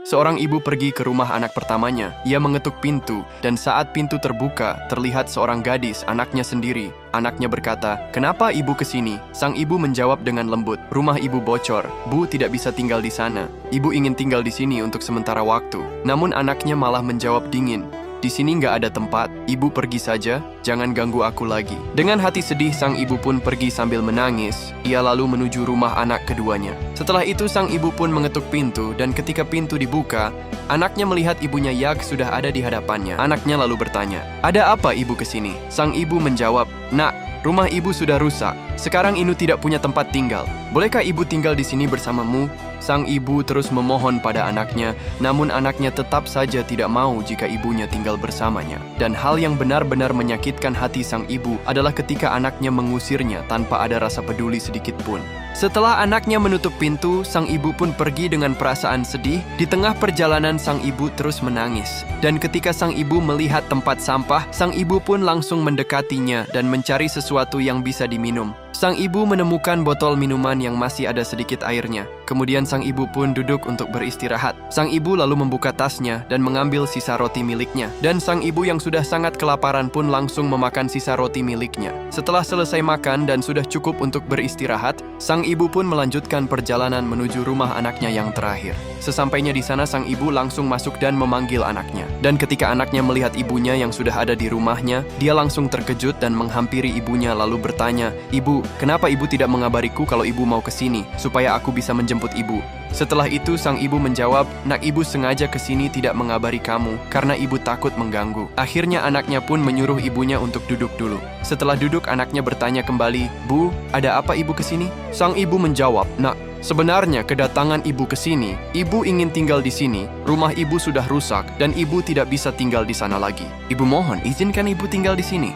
Seorang ibu pergi ke rumah anak pertamanya. Ia mengetuk pintu, dan saat pintu terbuka, terlihat seorang gadis, anaknya sendiri. Anaknya berkata, "Kenapa ibu kesini?" Sang ibu menjawab dengan lembut, "Rumah ibu bocor. Bu tidak bisa tinggal di sana. Ibu ingin tinggal di sini untuk sementara waktu." Namun anaknya malah menjawab dingin, "Di sini nggak ada tempat. Ibu pergi saja. Jangan ganggu aku lagi." Dengan hati sedih, sang ibu pun pergi sambil menangis. Ia lalu menuju rumah anak keduanya. Setelah itu, sang ibu pun mengetuk pintu, dan ketika pintu dibuka, anaknya melihat ibunya Yak sudah ada di hadapannya. Anaknya lalu bertanya, "Ada apa ibu kesini?" Sang ibu menjawab, "Nak, rumah ibu sudah rusak. Sekarang Inu tidak punya tempat tinggal. Bolehkah ibu tinggal di sini bersamamu?" Sang ibu terus memohon pada anaknya, namun anaknya tetap saja tidak mau jika ibunya tinggal bersamanya. Dan hal yang benar-benar menyakitkan hati sang ibu adalah ketika anaknya mengusirnya tanpa ada rasa peduli sedikit pun. Setelah anaknya menutup pintu, sang ibu pun pergi dengan perasaan sedih. Di tengah perjalanan, sang ibu terus menangis. Dan ketika sang ibu melihat tempat sampah, sang ibu pun langsung mendekatinya dan mencari sesuatu yang bisa diminum. Sang ibu menemukan botol minuman yang masih ada sedikit airnya. Kemudian sang ibu pun duduk untuk beristirahat. Sang ibu lalu membuka tasnya dan mengambil sisa roti miliknya. Dan sang ibu yang sudah sangat kelaparan pun langsung memakan sisa roti miliknya. Setelah selesai makan dan sudah cukup untuk beristirahat, sang ibu pun melanjutkan perjalanan menuju rumah anaknya yang terakhir. Sesampainya di sana, sang ibu langsung masuk dan memanggil anaknya. Dan ketika anaknya melihat ibunya yang sudah ada di rumahnya, dia langsung terkejut dan menghampiri ibunya lalu bertanya, "Ibu, kenapa ibu tidak mengabariku kalau ibu mau ke sini, supaya aku bisa menjemput ibu?" Setelah itu, sang ibu menjawab, "Nak, ibu sengaja ke sini tidak mengabari kamu, karena ibu takut mengganggu." Akhirnya anaknya pun menyuruh ibunya untuk duduk dulu. Setelah duduk, anaknya bertanya kembali, "Bu, ada apa ibu ke sini?" Sang ibu menjawab, "Nak, sebenarnya kedatangan ibu ke sini, ibu ingin tinggal di sini. Rumah ibu sudah rusak, dan ibu tidak bisa tinggal di sana lagi. Ibu mohon, izinkan ibu tinggal di sini."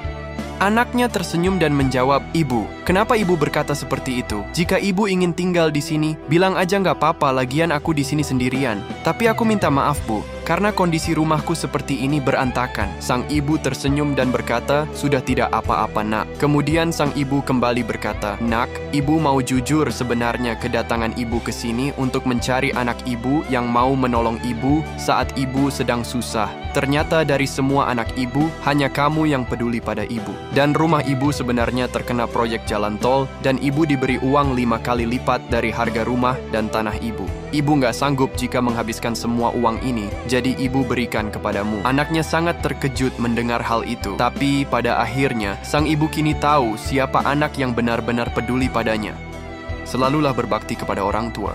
Anaknya tersenyum dan menjawab, "Ibu, kenapa ibu berkata seperti itu? Jika ibu ingin tinggal di sini, bilang aja nggak apa-apa, lagian aku di sini sendirian. Tapi aku minta maaf, Bu, karena kondisi rumahku seperti ini berantakan." Sang ibu tersenyum dan berkata, "Sudah tidak apa-apa, Nak." Kemudian sang ibu kembali berkata, "Nak, ibu mau jujur, sebenarnya kedatangan ibu ke sini untuk mencari anak ibu yang mau menolong ibu saat ibu sedang susah. Ternyata dari semua anak ibu, hanya kamu yang peduli pada ibu. Dan rumah ibu sebenarnya terkena proyek jalan tol, dan ibu diberi uang 5 kali lipat dari harga rumah dan tanah ibu. Ibu nggak sanggup jika menghabiskan semua uang ini, jadi ibu berikan kepadamu." Anaknya sangat terkejut mendengar hal itu. Tapi pada akhirnya, sang ibu kini tahu siapa anak yang benar-benar peduli padanya. Selalulah berbakti kepada orang tua.